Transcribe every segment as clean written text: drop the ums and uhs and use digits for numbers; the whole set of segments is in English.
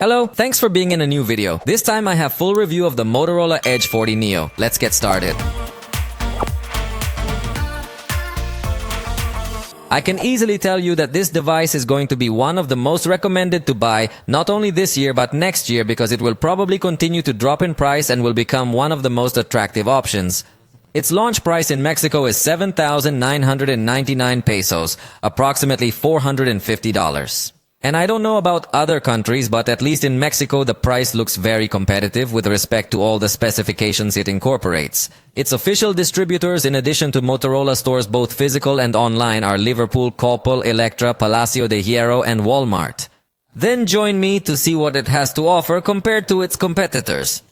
Hello, thanks for being in a new video. This time I have full review of the Motorola Edge 40 Neo. Let's get started. I can easily tell you that this device is going to be one of the most recommended to buy, not only this year but next year, because it will probably continue to drop in price and will become one of the most attractive options. Its launch price in Mexico is 7,999 pesos, approximately $450. And I don't know about other countries, but at least in Mexico the price looks very competitive with respect to all the specifications it incorporates. Its official distributors, in addition to Motorola stores both physical and online, are Liverpool, Coppel, Electra, Palacio de Hierro, and Walmart. Then join me to see what it has to offer compared to its competitors.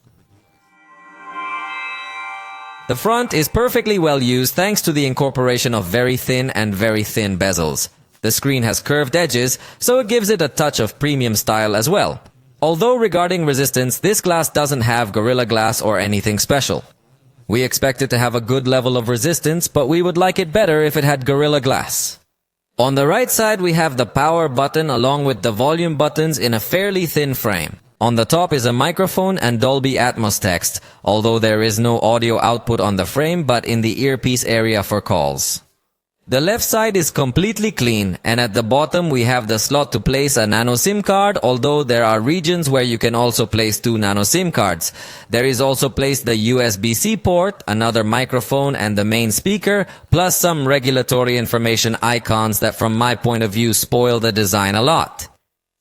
The front is perfectly well used thanks to the incorporation of very thin bezels. The screen has curved edges, so it gives it a touch of premium style as well. Although regarding resistance, this glass doesn't have Gorilla Glass or anything special. We expect it to have a good level of resistance, but we would like it better if it had Gorilla Glass. On the right side, we have the power button along with the volume buttons in a fairly thin frame. On the top is a microphone and Dolby Atmos text, although there is no audio output on the frame but in the earpiece area for calls. The left side is completely clean, and at the bottom we have the slot to place a nano SIM card, although there are regions where you can also place 2 nano SIM cards. There is also placed the USB-C port, another microphone and the main speaker, plus some regulatory information icons that from my point of view spoil the design a lot.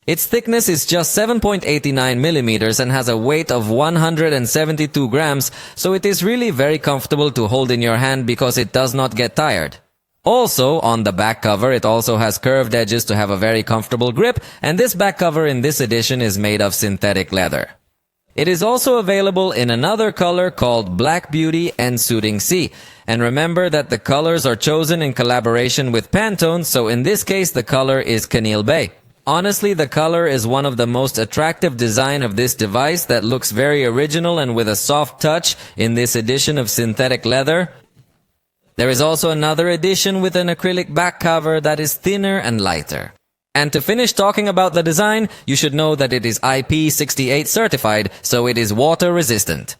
Its thickness is just 7.89 millimeters and has a weight of 172 grams, so it is really very comfortable to hold in your hand because it does not get tired. Also, on the back cover, it also has curved edges to have a very comfortable grip, and this back cover in this edition is made of synthetic leather. It is also available in another color called Black Beauty and Soothing Sea. And remember that the colors are chosen in collaboration with Pantone, so in this case the color is Canil Bay. Honestly, the color is one of the most attractive design of this device that looks very original and with a soft touch in this edition of synthetic leather. There is also another edition with an acrylic back cover that is thinner and lighter. And to finish talking about the design, you should know that it is IP68 certified, so it is water resistant.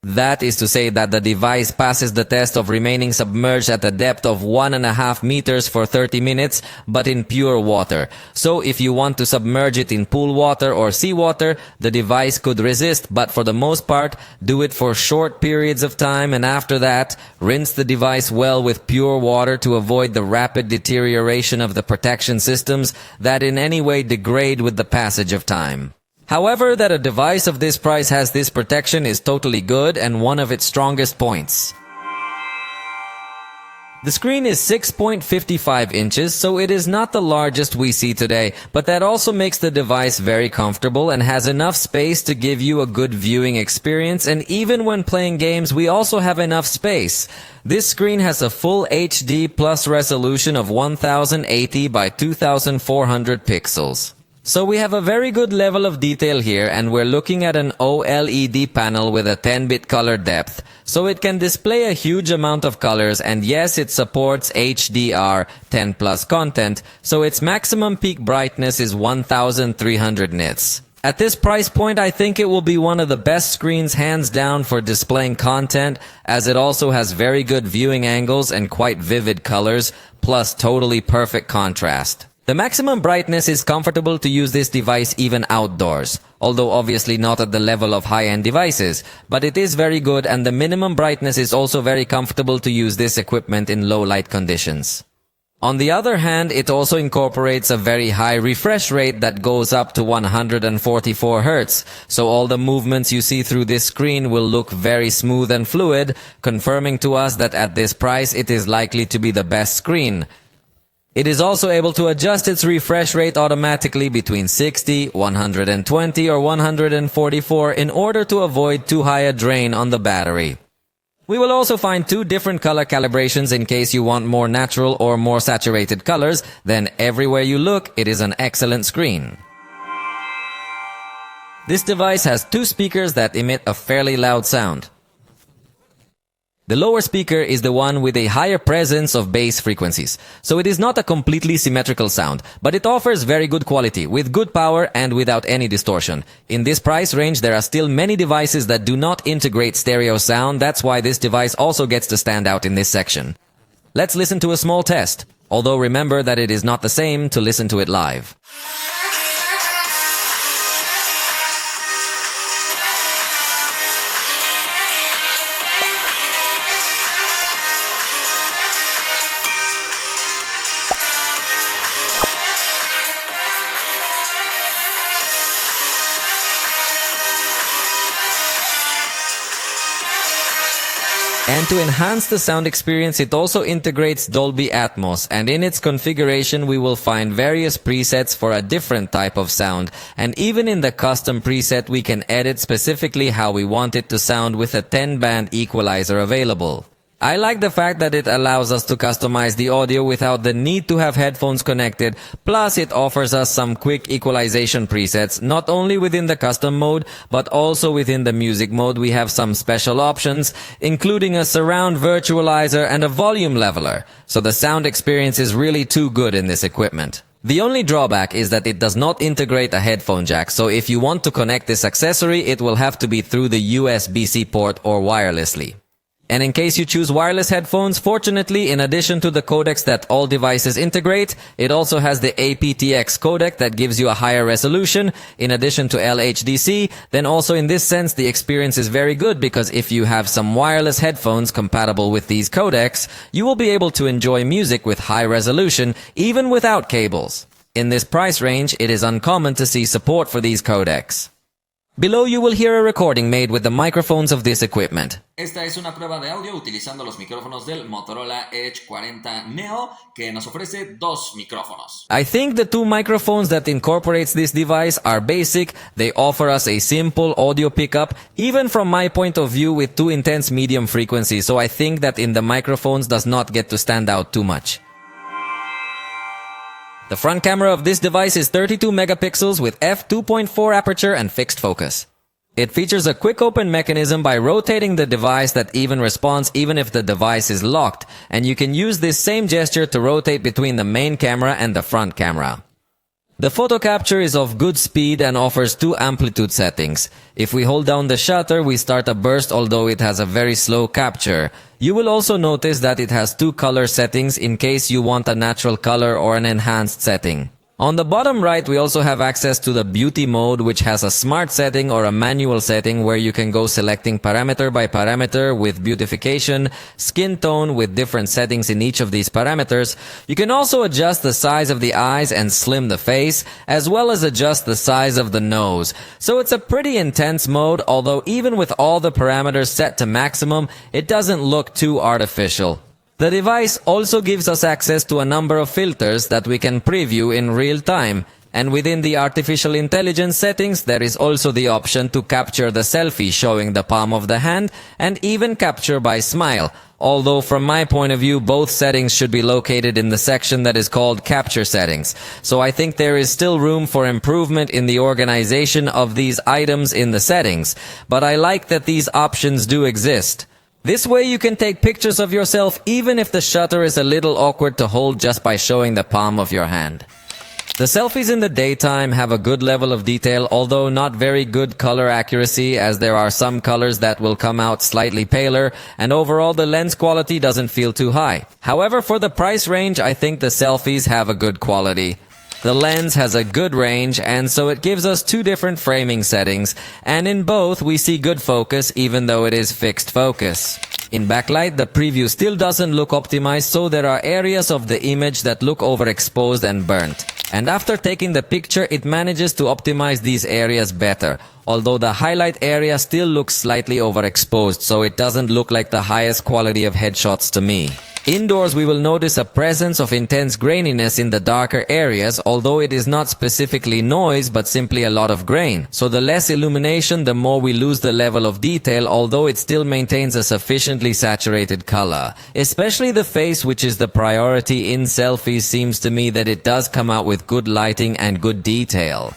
That is to say that the device passes the test of remaining submerged at a depth of 1.5 meters for 30 minutes, but in pure water. So if you want to submerge it in pool water or seawater, the device could resist, but for the most part, do it for short periods of time, and after that, rinse the device well with pure water to avoid the rapid deterioration of the protection systems that in any way degrade with the passage of time. However, that a device of this price has this protection is totally good and one of its strongest points. The screen is 6.55 inches, so it is not the largest we see today, but that also makes the device very comfortable and has enough space to give you a good viewing experience, and even when playing games we also have enough space. This screen has a full HD plus resolution of 1080 by 2400 pixels. So we have a very good level of detail here, and we're looking at an OLED panel with a 10-bit color depth, so it can display a huge amount of colors, and yes, it supports HDR 10 plus content, so its maximum peak brightness is 1300 nits. At this price point, I think it will be one of the best screens hands down for displaying content, as it also has very good viewing angles and quite vivid colors, plus totally perfect contrast. The maximum brightness is comfortable to use this device even outdoors, although obviously not at the level of high-end devices, but it is very good, and the minimum brightness is also very comfortable to use this equipment in low light conditions. On the other hand, it also incorporates a very high refresh rate that goes up to 144 Hz, so all the movements you see through this screen will look very smooth and fluid, confirming to us that at this price it is likely to be the best screen. It is also able to adjust its refresh rate automatically between 60, 120 or 144 in order to avoid too high a drain on the battery. We will also find 2 different color calibrations in case you want more natural or more saturated colors, then everywhere you look, it is an excellent screen. This device has 2 speakers that emit a fairly loud sound. The lower speaker is the one with a higher presence of bass frequencies, so it is not a completely symmetrical sound, but it offers very good quality, with good power and without any distortion. In this price range, there are still many devices that do not integrate stereo sound, that's why this device also gets to stand out in this section. Let's listen to a small test, although remember that it is not the same to listen to it live. And to enhance the sound experience, it also integrates Dolby Atmos, and in its configuration we will find various presets for a different type of sound, and even in the custom preset we can edit specifically how we want it to sound with a 10-band equalizer available. I like the fact that it allows us to customize the audio without the need to have headphones connected, plus it offers us some quick equalization presets, not only within the custom mode, but also within the music mode we have some special options, including a surround virtualizer and a volume leveler, so the sound experience is really too good in this equipment. The only drawback is that it does not integrate a headphone jack, so if you want to connect this accessory, it will have to be through the USB-C port or wirelessly. And in case you choose wireless headphones, fortunately, in addition to the codecs that all devices integrate, it also has the aptX codec that gives you a higher resolution, in addition to LHDC. Then also in this sense, the experience is very good because if you have some wireless headphones compatible with these codecs, you will be able to enjoy music with high resolution, even without cables. In this price range, it is uncommon to see support for these codecs. Below you will hear a recording made with the microphones of this equipment. Esta es una prueba de audio utilizando los micrófonos del Motorola Edge 40 Neo, que nos ofrece dos micrófonos. I think the two microphones that incorporates this device are basic. They offer us a simple audio pickup, even from my point of view with two intense medium frequencies, so I think that in the microphones does not get to stand out too much. The front camera of this device is 32 megapixels with f2.4 aperture and fixed focus. It features a quick open mechanism by rotating the device that even responds even if the device is locked, and you can use this same gesture to rotate between the main camera and the front camera. The photo capture is of good speed and offers two amplitude settings. If we hold down the shutter, we start a burst, although it has a very slow capture. You will also notice that it has two color settings in case you want a natural color or an enhanced setting. On the bottom right, we also have access to the beauty mode, which has a smart setting or a manual setting where you can go selecting parameter by parameter with beautification, skin tone with different settings in each of these parameters. You can also adjust the size of the eyes and slim the face, as well as adjust the size of the nose. So it's a pretty intense mode, although even with all the parameters set to maximum, it doesn't look too artificial. The device also gives us access to a number of filters that we can preview in real time. And within the artificial intelligence settings, there is also the option to capture the selfie showing the palm of the hand and even capture by smile. Although from my point of view, both settings should be located in the section that is called capture settings. So I think there is still room for improvement in the organization of these items in the settings. But I like that these options do exist. This way you can take pictures of yourself even if the shutter is a little awkward to hold just by showing the palm of your hand. The selfies in the daytime have a good level of detail, although not very good color accuracy, as there are some colors that will come out slightly paler, and overall the lens quality doesn't feel too high. However, for the price range, I think the selfies have a good quality. The lens has a good range, and so it gives us two different framing settings, and in both we see good focus even though it is fixed focus. In backlight, the preview still doesn't look optimized, so there are areas of the image that look overexposed and burnt. And after taking the picture, it manages to optimize these areas better, although the highlight area still looks slightly overexposed, so it doesn't look like the highest quality of headshots to me. Indoors, we will notice a presence of intense graininess in the darker areas, although it is not specifically noise, but simply a lot of grain. So the less illumination, the more we lose the level of detail, although it still maintains a sufficiently saturated color. Especially the face, which is the priority in selfies, seems to me that it does come out with good lighting and good detail.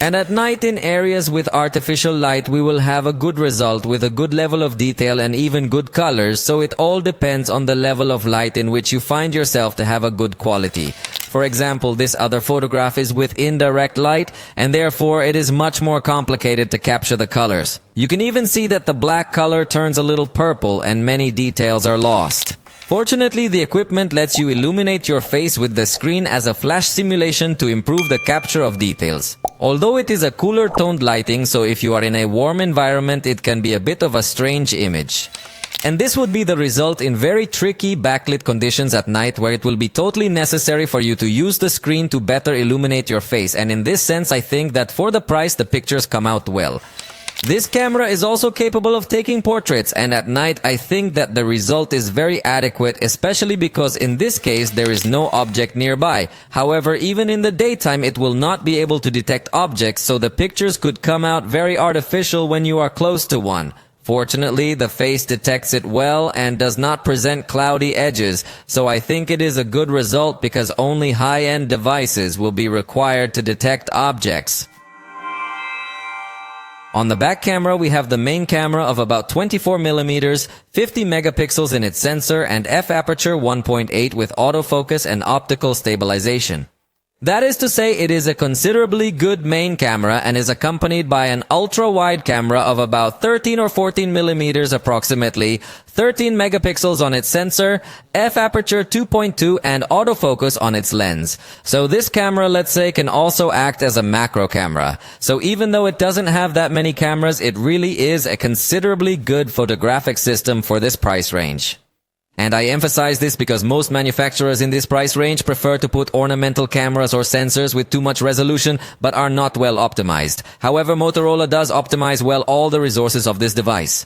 And at night in areas with artificial light, we will have a good result with a good level of detail and even good colors, so it all depends on the level of light in which you find yourself to have a good quality. For example, this other photograph is with indirect light, and therefore it is much more complicated to capture the colors. You can even see that the black color turns a little purple and many details are lost. Fortunately, the equipment lets you illuminate your face with the screen as a flash simulation to improve the capture of details. Although it is a cooler toned lighting, so if you are in a warm environment, it can be a bit of a strange image. And this would be the result in very tricky backlit conditions at night, where it will be totally necessary for you to use the screen to better illuminate your face. And in this sense, I think that for the price, the pictures come out well. This camera is also capable of taking portraits, and at night I think that the result is very adequate, especially because in this case there is no object nearby. However, even in the daytime it will not be able to detect objects, so the pictures could come out very artificial when you are close to one. Fortunately, the face detects it well and does not present cloudy edges, so I think it is a good result because only high-end devices will be required to detect objects. On the back camera, we have the main camera of about 24mm, 50 megapixels in its sensor, and f-aperture 1.8 with autofocus and optical stabilization. That is to say, it is a considerably good main camera and is accompanied by an ultra-wide camera of about 13 or 14 millimeters approximately, 13 megapixels on its sensor, f-aperture 2.2 and autofocus on its lens. So this camera, let's say, can also act as a macro camera. So even though it doesn't have that many cameras, it really is a considerably good photographic system for this price range. And I emphasize this because most manufacturers in this price range prefer to put ornamental cameras or sensors with too much resolution but are not well optimized. However, Motorola does optimize well all the resources of this device.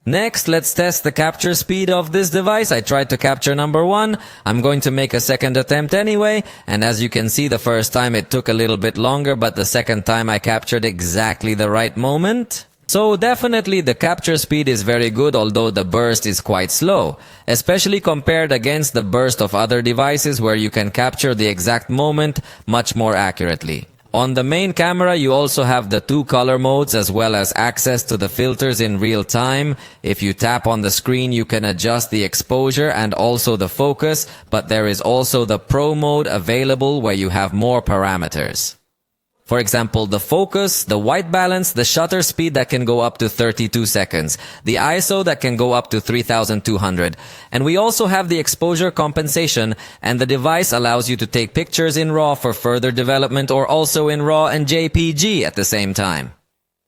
Next, let's test the capture speed of this device. I tried to capture number 1. I'm going to make a second attempt anyway, and as you can see, the first time it took a little bit longer, but the second time I captured exactly the right moment. So definitely the capture speed is very good, although the burst is quite slow, especially compared against the burst of other devices where you can capture the exact moment much more accurately. On the main camera, you also have the 2 color modes as well as access to the filters in real time. If you tap on the screen, you can adjust the exposure and also the focus, but there is also the Pro mode available where you have more parameters. For example, the focus, the white balance, the shutter speed that can go up to 32 seconds, the ISO that can go up to 3200. And we also have the exposure compensation, and the device allows you to take pictures in RAW for further development or also in RAW and JPG at the same time.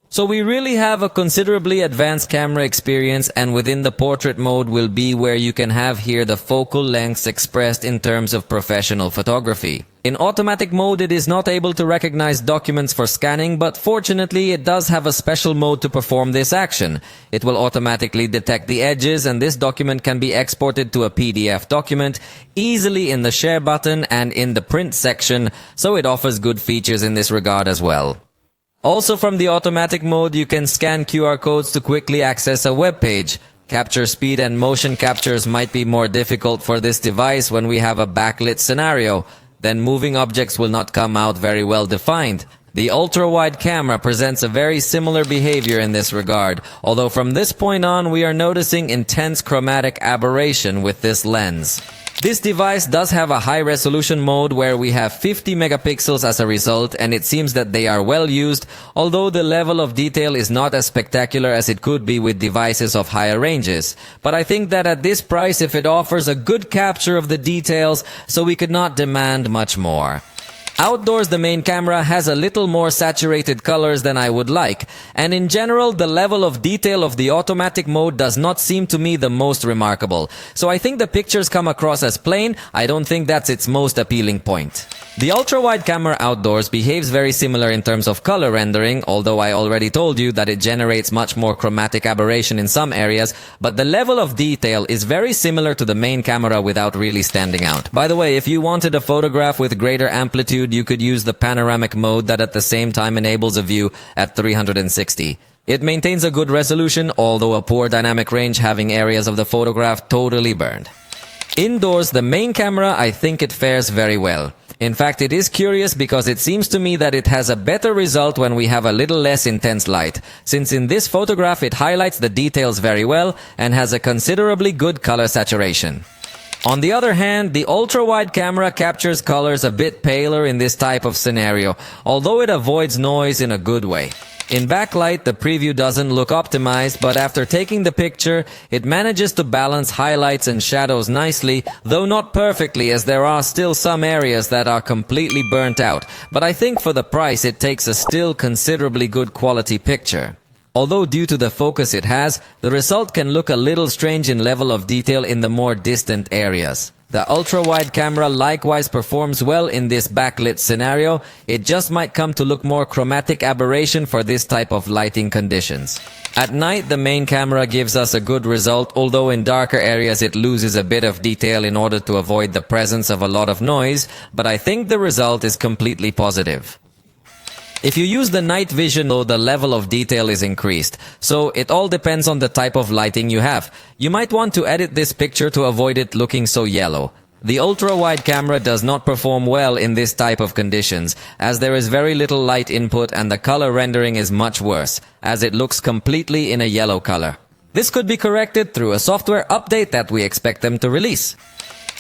So we really have a considerably advanced camera experience, and within the portrait mode will be where you can have here the focal lengths expressed in terms of professional photography. In automatic mode, it is not able to recognize documents for scanning, but fortunately it does have a special mode to perform this action. It will automatically detect the edges, and this document can be exported to a PDF document easily in the share button and in the print section, so it offers good features in this regard as well. Also from the automatic mode, you can scan QR codes to quickly access a web page. Capture speed and motion captures might be more difficult for this device when we have a backlit scenario. Then moving objects will not come out very well defined. The ultra-wide camera presents a very similar behavior in this regard, although from this point on we are noticing intense chromatic aberration with this lens. This device does have a high-resolution mode where we have 50 megapixels as a result, and it seems that they are well used, although the level of detail is not as spectacular as it could be with devices of higher ranges. But I think that at this price, if it offers a good capture of the details, so we could not demand much more. Outdoors, the main camera has a little more saturated colors than I would like, and in general, the level of detail of the automatic mode does not seem to me the most remarkable. So I think the pictures come across as plain. I don't think that's its most appealing point. The ultra-wide camera outdoors behaves very similar in terms of color rendering, although I already told you that it generates much more chromatic aberration in some areas, but the level of detail is very similar to the main camera without really standing out. By the way, if you wanted a photograph with greater amplitude, you could use the panoramic mode that at the same time enables a view at 360. It maintains a good resolution, although a poor dynamic range, having areas of the photograph totally burned. Indoors, the main camera, I think it fares very well. In fact, it is curious because it seems to me that it has a better result when we have a little less intense light, since in this photograph it highlights the details very well and has a considerably good color saturation. On the other hand, the ultra-wide camera captures colors a bit paler in this type of scenario, although it avoids noise in a good way. In backlight, the preview doesn't look optimized, but after taking the picture, it manages to balance highlights and shadows nicely, though not perfectly, as there are still some areas that are completely burnt out. But I think for the price, it takes a still considerably good quality picture. Although due to the focus it has, the result can look a little strange in level of detail in the more distant areas. The ultra-wide camera likewise performs well in this backlit scenario. It just might come to look more chromatic aberration for this type of lighting conditions. At night, the main camera gives us a good result, although in darker areas it loses a bit of detail in order to avoid the presence of a lot of noise, but I think the result is completely positive. If you use the night vision, though, the level of detail is increased, so it all depends on the type of lighting you have. You might want to edit this picture to avoid it looking so yellow. The ultra-wide camera does not perform well in this type of conditions, as there is very little light input and the color rendering is much worse, as it looks completely in a yellow color. This could be corrected through a software update that we expect them to release.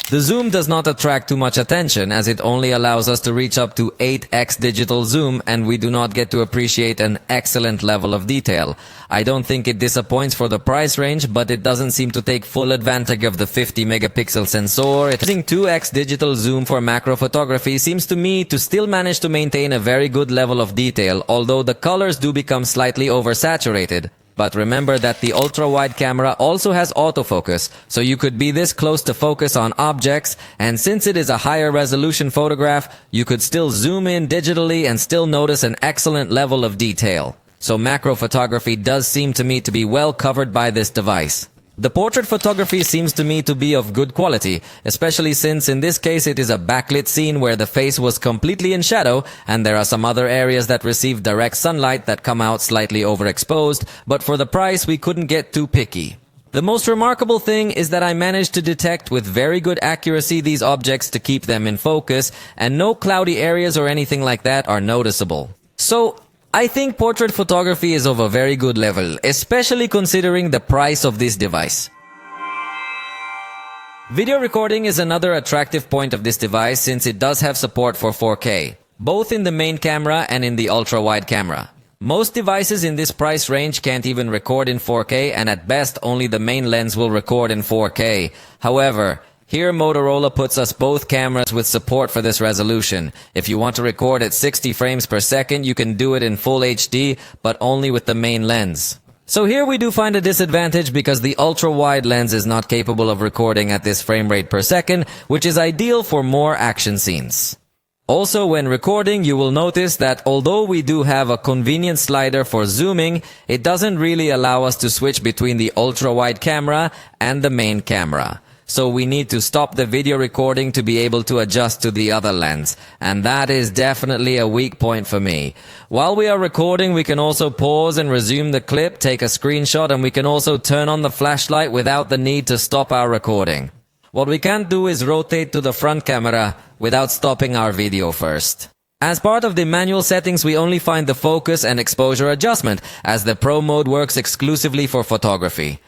The zoom does not attract too much attention, as it only allows us to reach up to 8x digital zoom, and we do not get to appreciate an excellent level of detail. I don't think it disappoints for the price range, but it doesn't seem to take full advantage of the 50 megapixel sensor. Using 2x digital zoom for macro photography seems to me to still manage to maintain a very good level of detail, although the colors do become slightly oversaturated. But remember that the ultra-wide camera also has autofocus, so you could be this close to focus on objects, and since it is a higher resolution photograph, you could still zoom in digitally and still notice an excellent level of detail. So macro photography does seem to me to be well covered by this device. The portrait photography seems to me to be of good quality, especially since in this case it is a backlit scene where the face was completely in shadow, and there are some other areas that receive direct sunlight that come out slightly overexposed, but for the price we couldn't get too picky. The most remarkable thing is that I managed to detect with very good accuracy these objects to keep them in focus, and no cloudy areas or anything like that are noticeable. So, I think portrait photography is of a very good level, especially considering the price of this device. Video recording is another attractive point of this device since it does have support for 4K, both in the main camera and in the ultra-wide camera. Most devices in this price range can't even record in 4K, and at best only the main lens will record in 4K. However, here Motorola puts us both cameras with support for this resolution. If you want to record at 60 frames per second, you can do it in full HD, but only with the main lens. So here we do find a disadvantage because the ultra-wide lens is not capable of recording at this frame rate per second, which is ideal for more action scenes. Also, when recording, you will notice that although we do have a convenient slider for zooming, it doesn't really allow us to switch between the ultra-wide camera and the main camera. So we need to stop the video recording to be able to adjust to the other lens, and that is definitely a weak point for me. While we are recording, we can also pause and resume the clip, take a screenshot, and we can also turn on the flashlight without the need to stop our recording. What we can't do is rotate to the front camera without stopping our video first. As part of the manual settings, we only find the focus and exposure adjustment, as the Pro mode works exclusively for photography.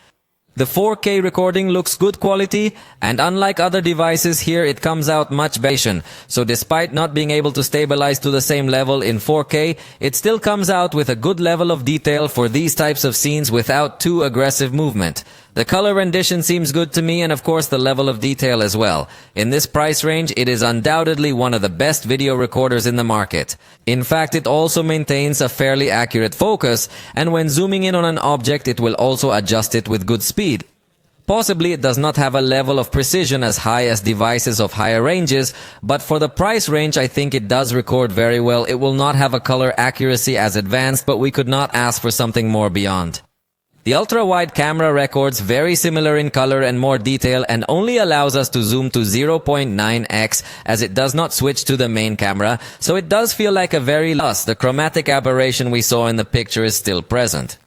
The 4K recording looks good quality, and unlike other devices here, it comes out much better. So despite not being able to stabilize to the same level in 4K, it still comes out with a good level of detail for these types of scenes without too aggressive movement. The color rendition seems good to me, and of course the level of detail as well. In this price range, it is undoubtedly one of the best video recorders in the market. In fact, it also maintains a fairly accurate focus, and when zooming in on an object, it will also adjust it with good speed. Possibly it does not have a level of precision as high as devices of higher ranges, but for the price range I think it does record very well. It will not have a color accuracy as advanced, but we could not ask for something more beyond. The ultra-wide camera records very similar in color and more detail, and only allows us to zoom to 0.9x as it does not switch to the main camera, so it does feel like a very loss. The chromatic aberration we saw in the picture is still present.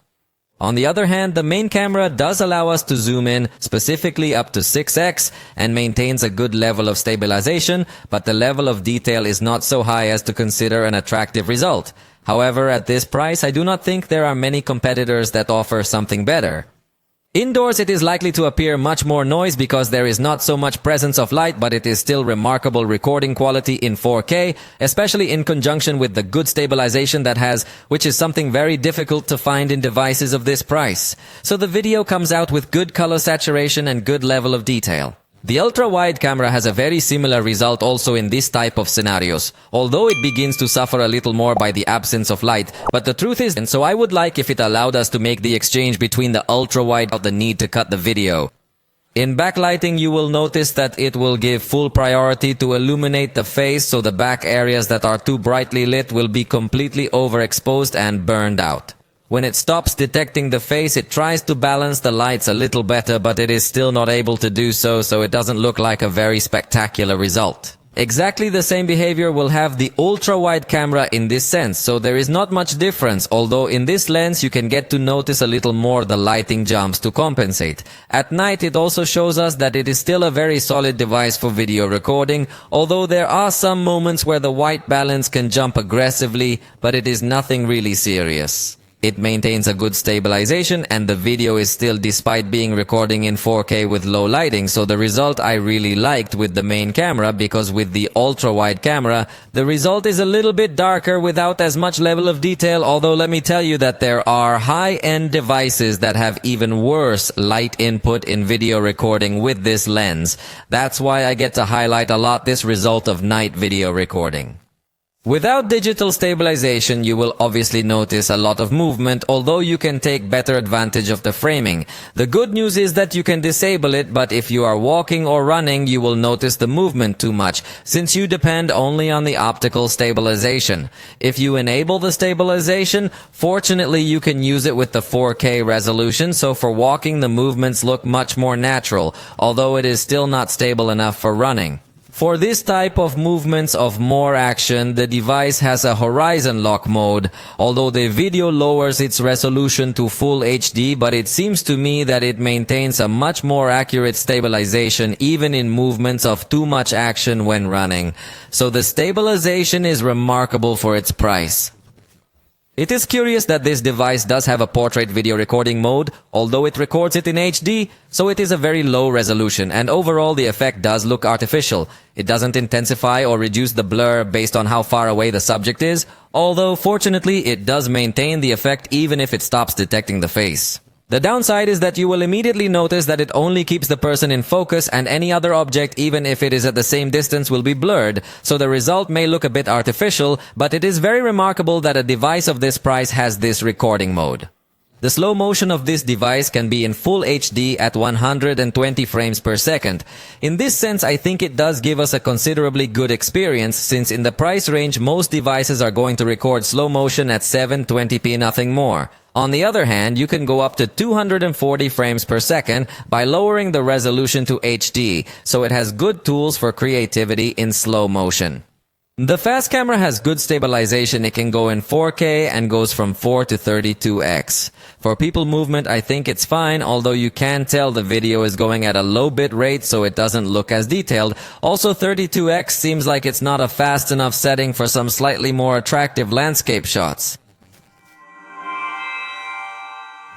On the other hand, the main camera does allow us to zoom in, specifically up to 6x, and maintains a good level of stabilization, but the level of detail is not so high as to consider an attractive result. However, at this price, I do not think there are many competitors that offer something better. Indoors, it is likely to appear much more noise because there is not so much presence of light, but it is still remarkable recording quality in 4K, especially in conjunction with the good stabilization that has, which is something very difficult to find in devices of this price. So the video comes out with good color saturation and good level of detail. The ultra-wide camera has a very similar result also in this type of scenarios, although it begins to suffer a little more by the absence of light, but the truth is, and so I would like if it allowed us to make the exchange between the ultra-wide without the need to cut the video. In backlighting, you will notice that it will give full priority to illuminate the face, so the back areas that are too brightly lit will be completely overexposed and burned out. When it stops detecting the face, it tries to balance the lights a little better, but it is still not able to do so, so it doesn't look like a very spectacular result. Exactly the same behavior will have the ultra-wide camera in this sense, so there is not much difference, although in this lens you can get to notice a little more the lighting jumps to compensate. At night it also shows us that it is still a very solid device for video recording, although there are some moments where the white balance can jump aggressively, but it is nothing really serious. It maintains a good stabilization and the video is still despite being recording in 4K with low lighting, so the result I really liked with the main camera, because with the ultra-wide camera the result is a little bit darker without as much level of detail, although let me tell you that there are high-end devices that have even worse light input in video recording with this lens. That's why I get to highlight a lot this result of night video recording. Without digital stabilization, you will obviously notice a lot of movement, although you can take better advantage of the framing. The good news is that you can disable it, but if you are walking or running, you will notice the movement too much, since you depend only on the optical stabilization. If you enable the stabilization, fortunately you can use it with the 4K resolution, so for walking the movements look much more natural, although it is still not stable enough for running. For this type of movements of more action, the device has a horizon lock mode, although the video lowers its resolution to full HD, but it seems to me that it maintains a much more accurate stabilization even in movements of too much action when running. So the stabilization is remarkable for its price. It is curious that this device does have a portrait video recording mode, although it records it in HD, so it is a very low resolution, and overall the effect does look artificial. It doesn't intensify or reduce the blur based on how far away the subject is, although fortunately it does maintain the effect even if it stops detecting the face. The downside is that you will immediately notice that it only keeps the person in focus, and any other object, even if it is at the same distance, will be blurred, so the result may look a bit artificial, but it is very remarkable that a device of this price has this recording mode. The slow motion of this device can be in full HD at 120 frames per second. In this sense, I think it does give us a considerably good experience, since in the price range most devices are going to record slow motion at 720p, nothing more. On the other hand, you can go up to 240 frames per second by lowering the resolution to HD, so it has good tools for creativity in slow motion. The fast camera has good stabilization. It can go in 4K and goes from 4 to 32x. For people movement, I think it's fine, although you can tell the video is going at a low bit rate, so it doesn't look as detailed. Also, 32x seems like it's not a fast enough setting for some slightly more attractive landscape shots.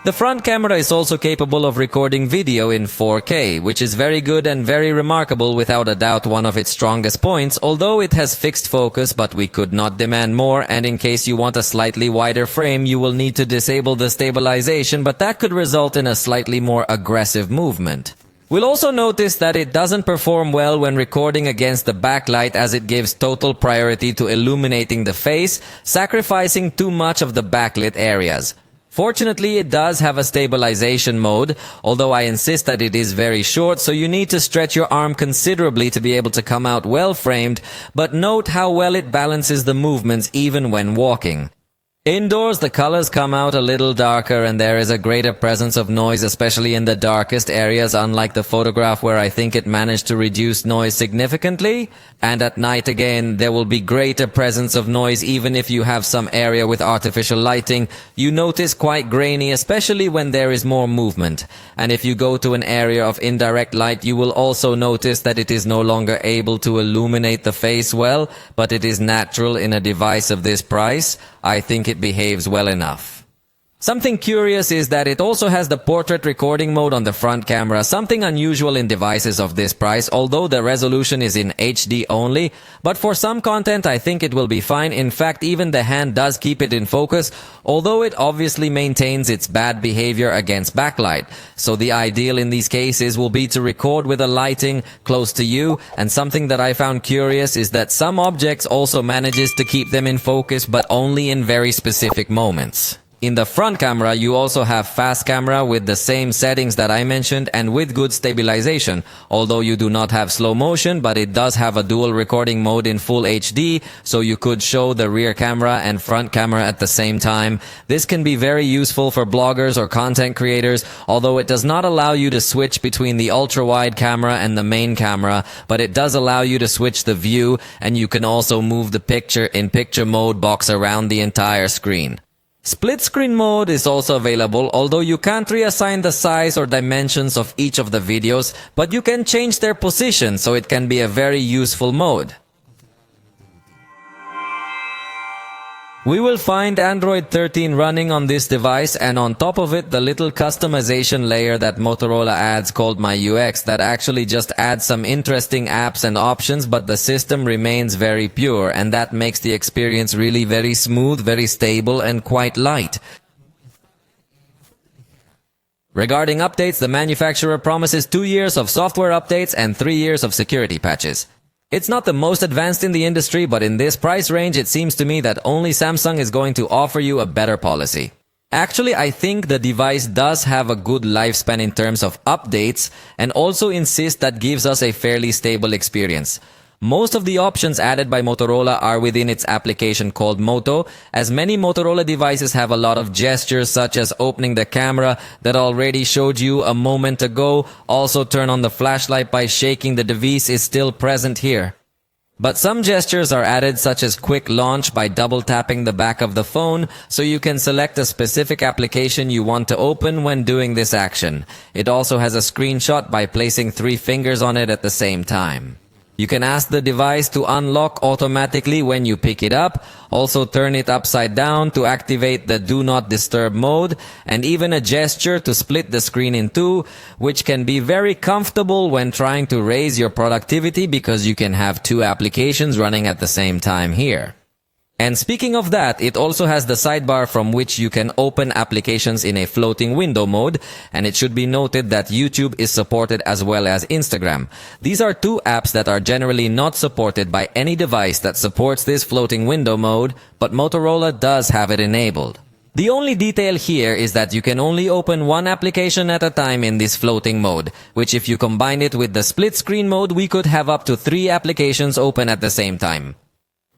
The front camera is also capable of recording video in 4K, which is very good and very remarkable, without a doubt one of its strongest points, although it has fixed focus, but we could not demand more, and in case you want a slightly wider frame, you will need to disable the stabilization, but that could result in a slightly more aggressive movement. We'll also notice that it doesn't perform well when recording against the backlight, as it gives total priority to illuminating the face, sacrificing too much of the backlit areas. Fortunately, it does have a stabilization mode, although I insist that it is very short, so you need to stretch your arm considerably to be able to come out well framed, but note how well it balances the movements even when walking. Indoors, the colors come out a little darker and there is a greater presence of noise, especially in the darkest areas, unlike the photograph where I think it managed to reduce noise significantly. And at night again, there will be greater presence of noise even if you have some area with artificial lighting. You notice quite grainy, especially when there is more movement. And if you go to an area of indirect light, you will also notice that it is no longer able to illuminate the face well, but it is natural in a device of this price. I think it behaves well enough. Something curious is that it also has the portrait recording mode on the front camera, something unusual in devices of this price, although the resolution is in HD only. But for some content, I think it will be fine. In fact, even the hand does keep it in focus, although it obviously maintains its bad behavior against backlight. So the ideal in these cases will be to record with a lighting close to you, and something that I found curious is that some objects also manages to keep them in focus, but only in very specific moments. In the front camera, you also have fast camera with the same settings that I mentioned and with good stabilization, although you do not have slow motion, but it does have a dual recording mode in full HD, so you could show the rear camera and front camera at the same time. This can be very useful for bloggers or content creators, although it does not allow you to switch between the ultra-wide camera and the main camera, but it does allow you to switch the view, and you can also move the picture in picture mode box around the entire screen. Split screen mode is also available, although you can't reassign the size or dimensions of each of the videos, but you can change their position, so it can be a very useful mode. We will find Android 13 running on this device, and on top of it the little customization layer that Motorola adds called My UX that actually just adds some interesting apps and options, but the system remains very pure, and that makes the experience really very smooth, very stable, and quite light. Regarding updates, the manufacturer promises 2 years of software updates and 3 years of security patches. It's not the most advanced in the industry, but in this price range it seems to me that only Samsung is going to offer you a better policy. Actually, I think the device does have a good lifespan in terms of updates, and also insists that gives us a fairly stable experience. Most of the options added by Motorola are within its application called Moto, as many Motorola devices have a lot of gestures such as opening the camera that already showed you a moment ago. Also turn on the flashlight by shaking the device is still present here. But some gestures are added such as quick launch by double tapping the back of the phone, so you can select a specific application you want to open when doing this action. It also has a screenshot by placing 3 fingers on it at the same time. You can ask the device to unlock automatically when you pick it up, also turn it upside down to activate the Do Not Disturb mode, and even a gesture to split the screen in 2, which can be very comfortable when trying to raise your productivity because you can have 2 applications running at the same time here. And speaking of that, it also has the sidebar from which you can open applications in a floating window mode, and it should be noted that YouTube is supported as well as Instagram. These are 2 apps that are generally not supported by any device that supports this floating window mode, but Motorola does have it enabled. The only detail here is that you can only open 1 application at a time in this floating mode, which if you combine it with the split screen mode, we could have up to 3 applications open at the same time.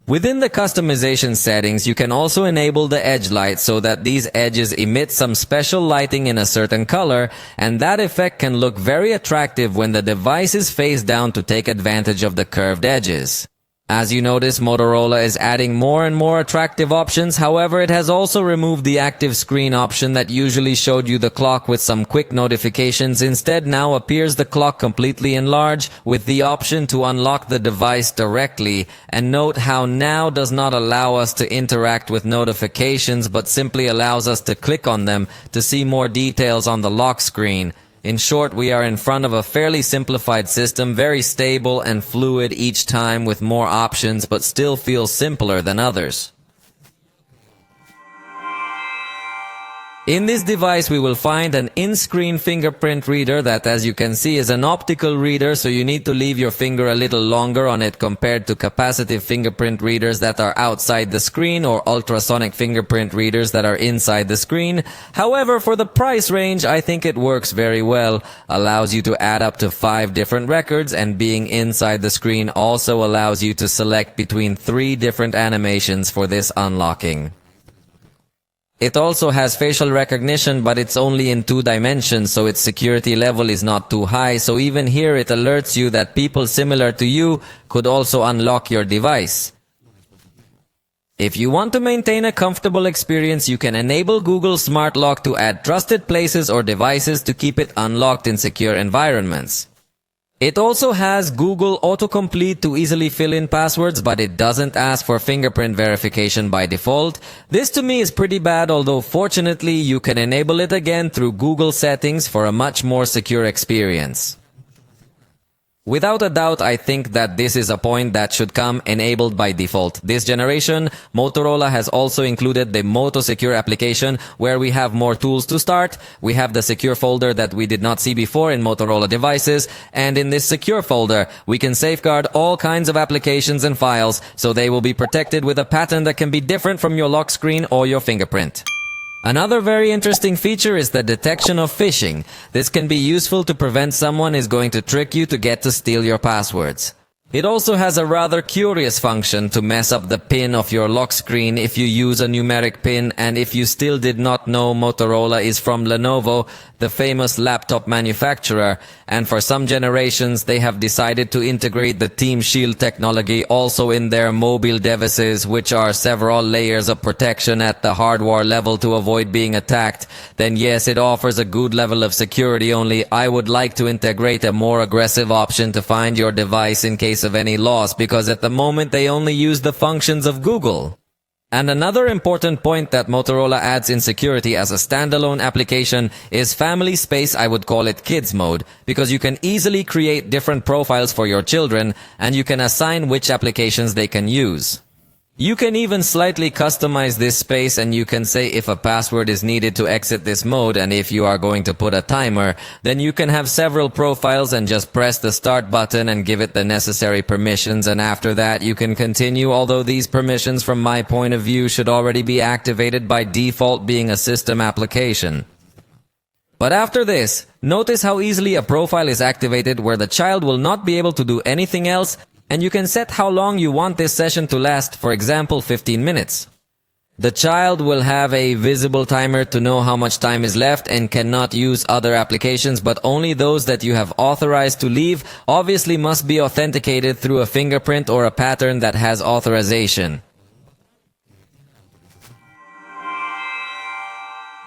Within the customization settings, you can also enable the edge light so that these edges emit some special lighting in a certain color, and that effect can look very attractive when the device is face down to take advantage of the curved edges. As you notice, Motorola is adding more and more attractive options. However, it has also removed the active screen option that usually showed you the clock with some quick notifications. Instead, now appears the clock completely enlarged with the option to unlock the device directly. And note how now does not allow us to interact with notifications, but simply allows us to click on them to see more details on the lock screen. In short, we are in front of a fairly simplified system, very stable and fluid each time with more options, but still feels simpler than others. In this device, we will find an in-screen fingerprint reader that, as you can see, is an optical reader, so you need to leave your finger a little longer on it compared to capacitive fingerprint readers that are outside the screen or ultrasonic fingerprint readers that are inside the screen. However, for the price range, I think it works very well. Allows you to add up to 5 different records, and being inside the screen also allows you to select between 3 different animations for this unlocking. It also has facial recognition, but it's only in 2 dimensions, so its security level is not too high, so even here it alerts you that people similar to you could also unlock your device. If you want to maintain a comfortable experience, you can enable Google Smart Lock to add trusted places or devices to keep it unlocked in secure environments. It also has Google autocomplete to easily fill in passwords, but it doesn't ask for fingerprint verification by default. This to me is pretty bad, although fortunately you can enable it again through Google settings for a much more secure experience. Without a doubt, I think that this is a point that should come enabled by default. This generation, Motorola has also included the Moto Secure application, where we have more tools to start. We have the secure folder that we did not see before in Motorola devices, and in this secure folder, we can safeguard all kinds of applications and files, so they will be protected with a pattern that can be different from your lock screen or your fingerprint. Another very interesting feature is the detection of phishing. This can be useful to prevent someone is going to trick you to get to steal your passwords. It also has a rather curious function to mess up the pin of your lock screen if you use a numeric pin, and if you still did not know, Motorola is from Lenovo, the famous laptop manufacturer, and for some generations they have decided to integrate the Team Shield technology also in their mobile devices, which are several layers of protection at the hardware level to avoid being attacked. Then yes, it offers a good level of security, only I would like to integrate a more aggressive option to find your device in case of any loss, because at the moment they only use the functions of Google. And another important point that Motorola adds in security as a standalone application is family space. I would call it kids mode, because you can easily create different profiles for your children and you can assign which applications they can use. You can even slightly customize this space, and you can say if a password is needed to exit this mode, and if you are going to put a timer, then you can have several profiles and just press the start button and give it the necessary permissions, and after that you can continue, although these permissions from my point of view should already be activated by default, being a system application. But after this, notice how easily a profile is activated where the child will not be able to do anything else, and you can set how long you want this session to last, for example 15 minutes. The child will have a visible timer to know how much time is left and cannot use other applications, but only those that you have authorized to leave obviously must be authenticated through a fingerprint or a pattern that has authorization.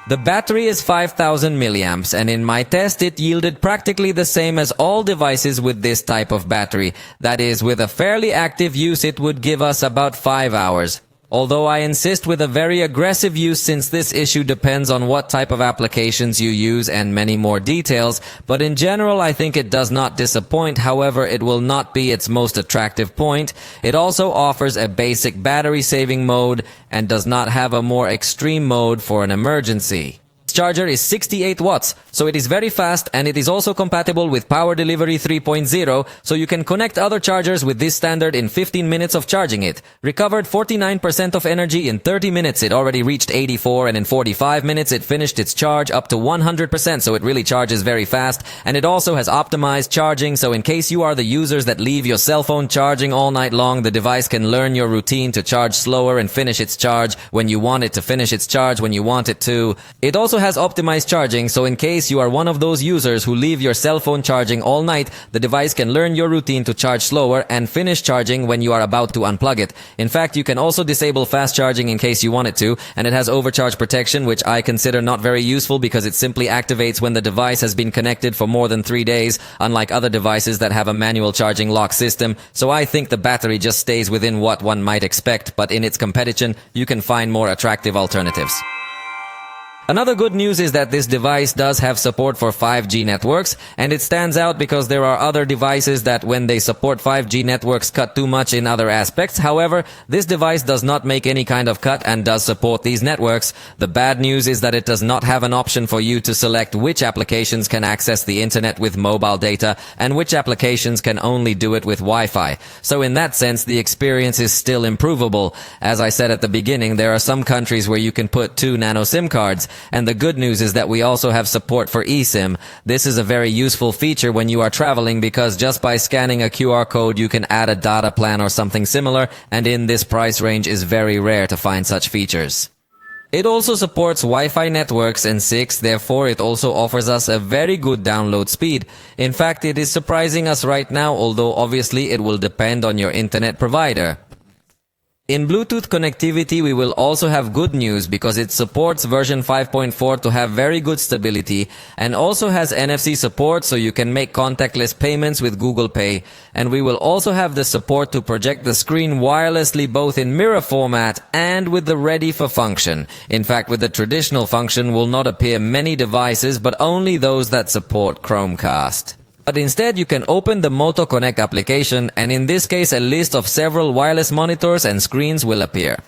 The battery is 5000 milliamps, and in my test it yielded practically the same as all devices with this type of battery. That is, with a fairly active use it would give us about 5 hours. Although I insist with a very aggressive use, since this issue depends on what type of applications you use and many more details, but in general I think it does not disappoint. However, it will not be its most attractive point. It also offers a basic battery saving mode and does not have a more extreme mode for an emergency. Charger is 68 watts, so it is very fast, and it is also compatible with Power Delivery 3.0, so you can connect other chargers with this standard in 15 minutes of charging it. Recovered 49% of energy in 30 minutes, it already reached 84, and in 45 minutes it finished its charge up to 100%, so it really charges very fast. And it also has optimized charging, so in case you are the users that leave your cell phone charging all night long, the device can learn your routine to charge slower and finish its charge when you want it to finish its charge when you want it to. It also has optimized charging, so in case you are one of those users who leave your cell phone charging all night, the device can learn your routine to charge slower and finish charging when you are about to unplug it. In fact, you can also disable fast charging in case you want it to, and it has overcharge protection, which I consider not very useful because it simply activates when the device has been connected for more than 3 days, unlike other devices that have a manual charging lock system. So I think the battery just stays within what one might expect, but in its competition, you can find more attractive alternatives. Another good news is that this device does have support for 5G networks, and it stands out because there are other devices that when they support 5G networks cut too much in other aspects. However, this device does not make any kind of cut and does support these networks. The bad news is that it does not have an option for you to select which applications can access the internet with mobile data and which applications can only do it with Wi-Fi. So in that sense, the experience is still improvable. As I said at the beginning, there are some countries where you can put 2 nano SIM cards. And the good news is that we also have support for eSIM. This is a very useful feature when you are traveling, because just by scanning a QR code you can add a data plan or something similar, and in this price range is very rare to find such features. It also supports Wi-Fi networks and 6, therefore it also offers us a very good download speed. In fact, it is surprising us right now, although obviously it will depend on your internet provider. In Bluetooth connectivity, we will also have good news because it supports version 5.4 to have very good stability and also has NFC support so you can make contactless payments with Google Pay. And we will also have the support to project the screen wirelessly both in mirror format and with the ready for function. In fact, with the traditional function will not appear many devices but only those that support Chromecast. But instead, you can open the Moto Connect application, and in this case, a list of several wireless monitors and screens will appear.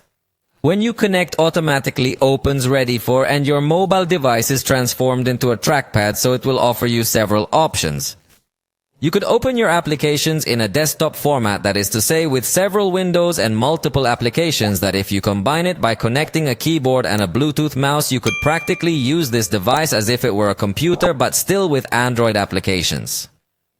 When you connect, automatically opens ready for, and your mobile device is transformed into a trackpad, so it will offer you several options. You could open your applications in a desktop format, that is to say with several windows and multiple applications, that if you combine it by connecting a keyboard and a Bluetooth mouse, you could practically use this device as if it were a computer but still with Android applications.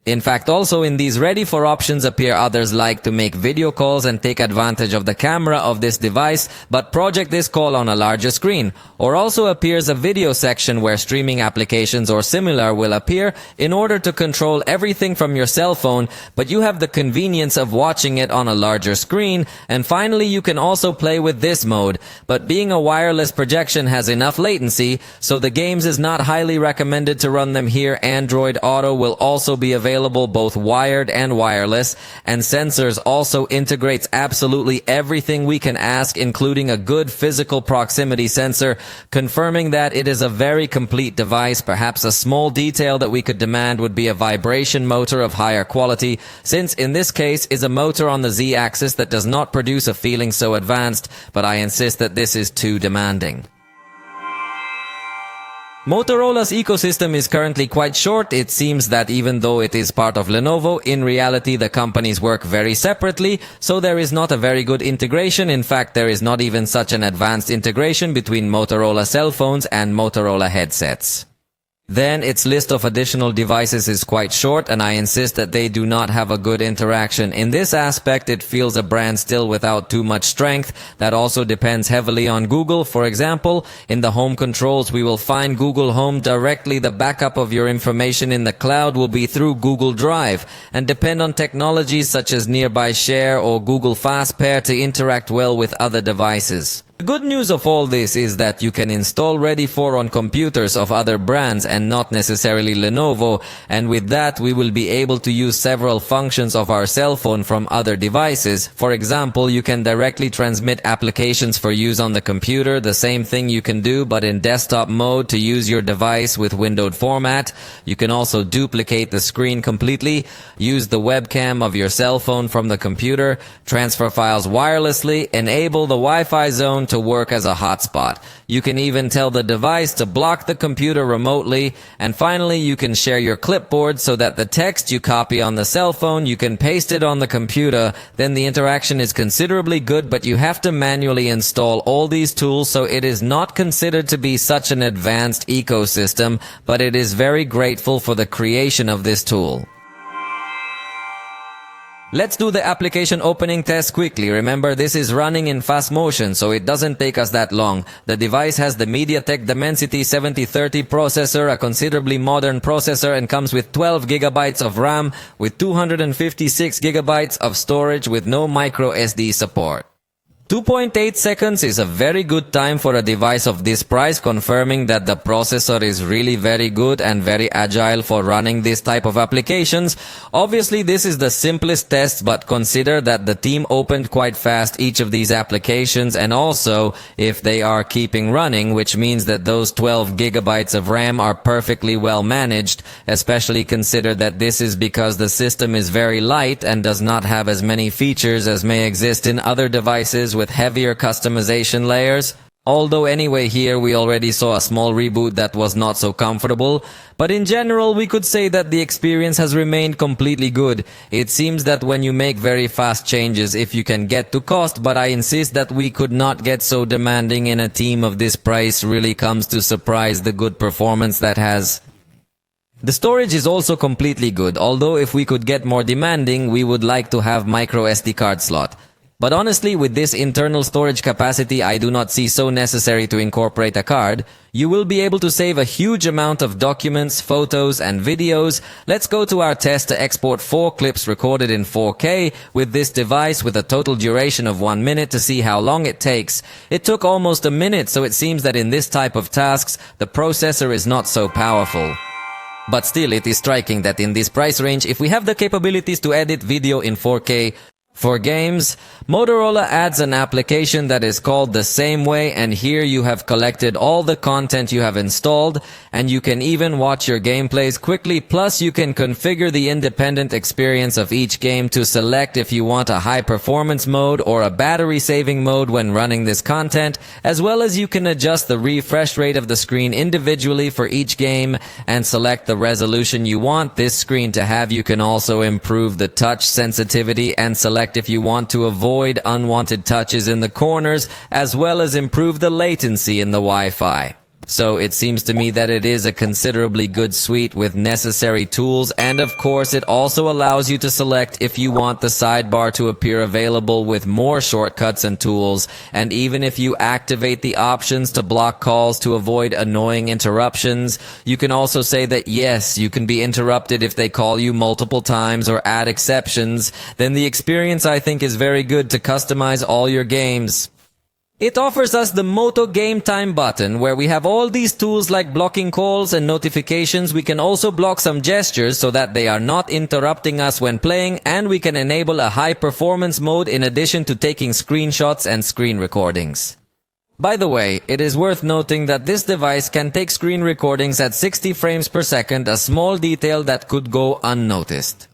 In fact, also in these ready for options appear others like to make video calls and take advantage of the camera of this device, but project this call on a larger screen. Or also appears a video section where streaming applications or similar will appear in order to control everything from your cell phone, but you have the convenience of watching it on a larger screen. And finally, you can also play with this mode, but being a wireless projection has enough latency, so the games is not highly recommended to run them here. Android Auto will also be available both wired and wireless, and Sensors also integrates absolutely everything we can ask, including a good physical proximity sensor, confirming that it is a very complete device. Perhaps a small detail that we could demand would be a vibration motor of higher quality, since in this case is a motor on the Z-axis that does not produce a feeling so advanced, but I insist that this is too demanding. Motorola's ecosystem is currently quite short. It seems that even though it is part of Lenovo, in reality the companies work very separately, so there is not a very good integration. In fact, there is not even such an advanced integration between Motorola cell phones and Motorola headsets. Then its list of additional devices is quite short, and I insist that they do not have a good interaction. In this aspect, it feels a brand still without too much strength. That also depends heavily on Google. For example, in the home controls, we will find Google Home directly. The backup of your information in the cloud will be through Google Drive, and depend on technologies such as Nearby Share or Google Fast Pair to interact well with other devices. The good news of all this is that you can install Ready for on computers of other brands and not necessarily Lenovo, and with that we will be able to use several functions of our cell phone from other devices. For example, you can directly transmit applications for use on the computer, the same thing you can do but in desktop mode to use your device with windowed format. You can also duplicate the screen completely, use the webcam of your cell phone from the computer, transfer files wirelessly, enable the Wi-Fi zone to work as a hotspot. You can even tell the device to block the computer remotely, and finally you can share your clipboard so that the text you copy on the cell phone you can paste it on the computer. Then the interaction is considerably good, but you have to manually install all these tools, so it is not considered to be such an advanced ecosystem, but it is very grateful for the creation of this tool. Let's do the application opening test quickly. Remember, this is running in fast motion, so it doesn't take us that long. The device has the MediaTek Dimensity 7030 processor, a considerably modern processor, and comes with 12 GB of RAM with 256 GB of storage with no micro SD support. 2.8 seconds is a very good time for a device of this price, confirming that the processor is really very good and very agile for running this type of applications. Obviously, this is the simplest test, but consider that the team opened quite fast each of these applications, and also if they are keeping running, which means that those 12 GB of RAM are perfectly well managed, especially consider that this is because the system is very light and does not have as many features as may exist in other devices with heavier customization layers. Although anyway, here we already saw a small reboot that was not so comfortable, but in general we could say that the experience has remained completely good. It seems that when you make very fast changes, if you can get to cost, but I insist that we could not get so demanding in a team of this price, really comes to surprise the good performance that has. The storage is also completely good, although if we could get more demanding, we would like to have micro SD card slot. But honestly, with this internal storage capacity, I do not see so necessary to incorporate a card. You will be able to save a huge amount of documents, photos, and videos. Let's go to our test to export 4 clips recorded in 4K with this device with a total duration of 1 minute to see how long it takes. It took almost a minute, so it seems that in this type of tasks, the processor is not so powerful. But still, it is striking that in this price range, if we have the capabilities to edit video in 4K, for games, Motorola adds an application that is called The Same Way, and here you have collected all the content you have installed, and you can even watch your gameplays quickly, plus you can configure the independent experience of each game to select if you want a high performance mode or a battery saving mode when running this content, as well as you can adjust the refresh rate of the screen individually for each game and select the resolution you want this screen to have. You can also improve the touch sensitivity and select if you want to avoid unwanted touches in the corners, as well as improve the latency in the Wi-Fi. So it seems to me that it is a considerably good suite with necessary tools, and of course it also allows you to select if you want the sidebar to appear available with more shortcuts and tools, and even if you activate the options to block calls to avoid annoying interruptions. You can also say that yes, you can be interrupted if they call you multiple times or add exceptions. Then the experience, I think, is very good to customize all your games. It offers us the Moto Game Time button, where we have all these tools like blocking calls and notifications. We can also block some gestures so that they are not interrupting us when playing, and we can enable a high performance mode in addition to taking screenshots and screen recordings. By the way, it is worth noting that this device can take screen recordings at 60 frames per second, a small detail that could go unnoticed.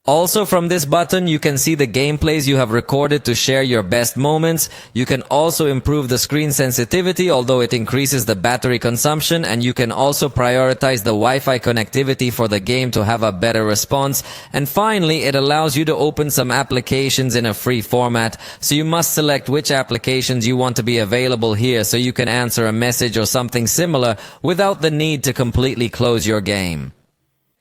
Also from this button, you can see the gameplays you have recorded to share your best moments. You can also improve the screen sensitivity, although it increases the battery consumption, and you can also prioritize the Wi-Fi connectivity for the game to have a better response. And finally, it allows you to open some applications in a free format, so you must select which applications you want to be available here so you can answer a message or something similar without the need to completely close your game.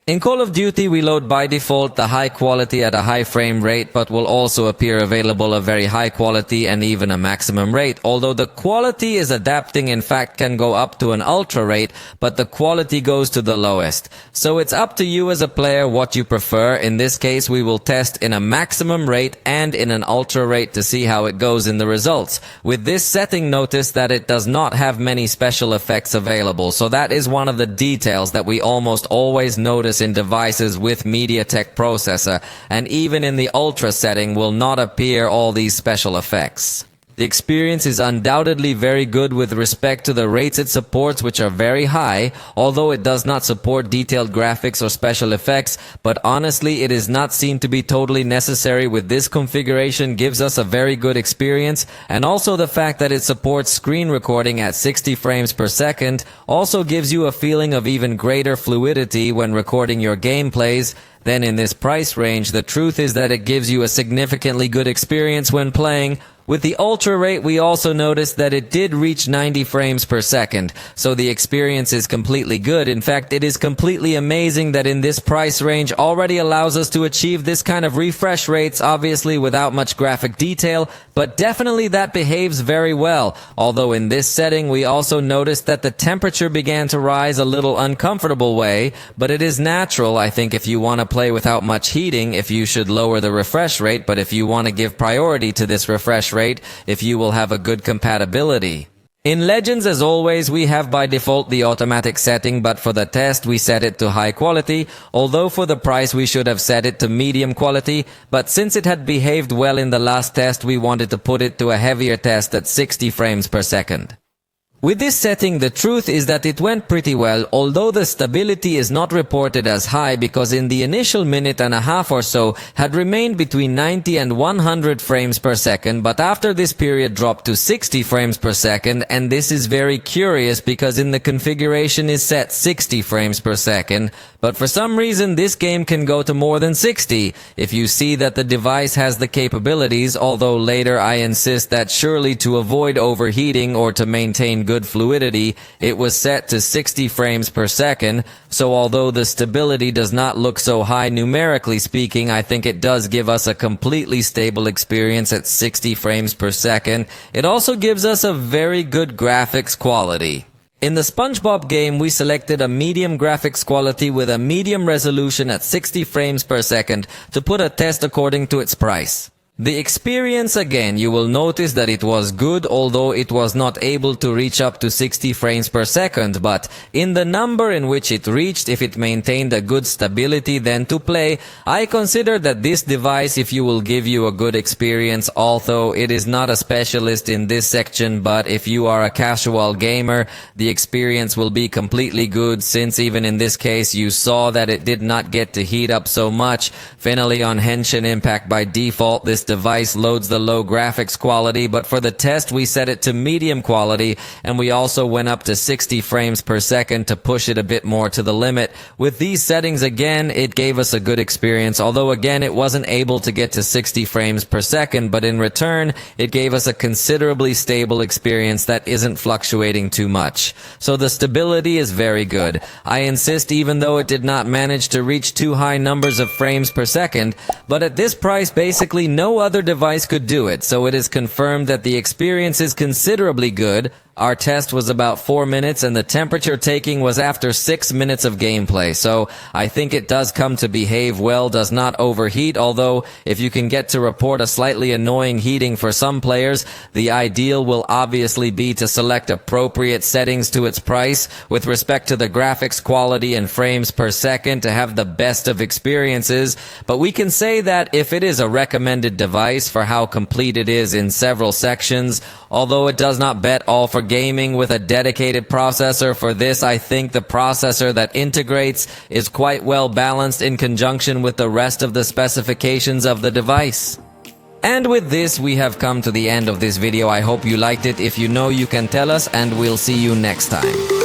In Call of Duty, we load by default the high quality at a high frame rate, but will also appear available a very high quality and even a maximum rate. Although the quality is adapting, in fact can go up to an ultra rate, but the quality goes to the lowest. So it's up to you as a player what you prefer. In this case, we will test in a maximum rate and in an ultra rate to see how it goes in the results. With this setting, notice that it does not have many special effects available, so that is one of the details that we almost always notice in devices with MediaTek processor, and even in the ultra setting will not appear all these special effects. The experience is undoubtedly very good with respect to the rates it supports, which are very high, although it does not support detailed graphics or special effects, but honestly it is not seen to be totally necessary. With this configuration gives us a very good experience, and also the fact that it supports screen recording at 60 frames per second also gives you a feeling of even greater fluidity when recording your gameplays. Then in this price range, the truth is that it gives you a significantly good experience when playing. With the ultra rate, we also noticed that it did reach 90 frames per second, so the experience is completely good. In fact, it is completely amazing that in this price range already allows us to achieve this kind of refresh rates, obviously without much graphic detail, but definitely that behaves very well. Although in this setting, we also noticed that the temperature began to rise a little uncomfortable way, but it is natural, I think, if you want to play without much heating, if you should lower the refresh rate, but if you want to give priority to this refresh rate, if you will have a good compatibility. In Legends, as always, we have by default the automatic setting, but for the test we set it to high quality, although for the price we should have set it to medium quality, but since it had behaved well in the last test, we wanted to put it to a heavier test at 60 frames per second. With this setting, the truth is that it went pretty well, although the stability is not reported as high because in the initial minute and a half or so had remained between 90 and 100 frames per second, but after this period dropped to 60 frames per second, and this is very curious because in the configuration is set 60 frames per second, But for some reason, this game can go to more than 60 if you see that the device has the capabilities, although later I insist that surely to avoid overheating or to maintain good fluidity, it was set to 60 frames per second, so although the stability does not look so high numerically speaking, I think it does give us a completely stable experience at 60 frames per second. It also gives us a very good graphics quality. In the SpongeBob game, we selected a medium graphics quality with a medium resolution at 60 frames per second to put a test according to its price. The experience, again, you will notice that it was good, although it was not able to reach up to 60 frames per second, but in the number in which it reached, if it maintained a good stability then to play, I consider that this device, if you will give you a good experience, although it is not a specialist in this section, but if you are a casual gamer, the experience will be completely good, since even in this case you saw that it did not get to heat up so much. Finally, on Henshin Impact by default, this device loads the low graphics quality, but for the test we set it to medium quality, and we also went up to 60 frames per second to push it a bit more to the limit. With these settings, again, it gave us a good experience, although again it wasn't able to get to 60 frames per second, but in return it gave us a considerably stable experience that isn't fluctuating too much. So the stability is very good. I insist, even though it did not manage to reach too high numbers of frames per second, but at this price basically no other device could do it, so it is confirmed that the experience is considerably good. Our test was about 4 minutes and the temperature taking was after 6 minutes of gameplay, so I think it does come to behave well, does not overheat, although if you can get to report a slightly annoying heating for some players, the ideal will obviously be to select appropriate settings to its price with respect to the graphics quality and frames per second to have the best of experiences. But we can say that if it is a recommended device for how complete it is in several sections, although it does not bet all for gaming with a dedicated processor, for this I think the processor that integrates is quite well balanced in conjunction with the rest of the specifications of the device. And with this we have come to the end of this video. I hope you liked it. If you know, you can tell us, and we'll see you next time.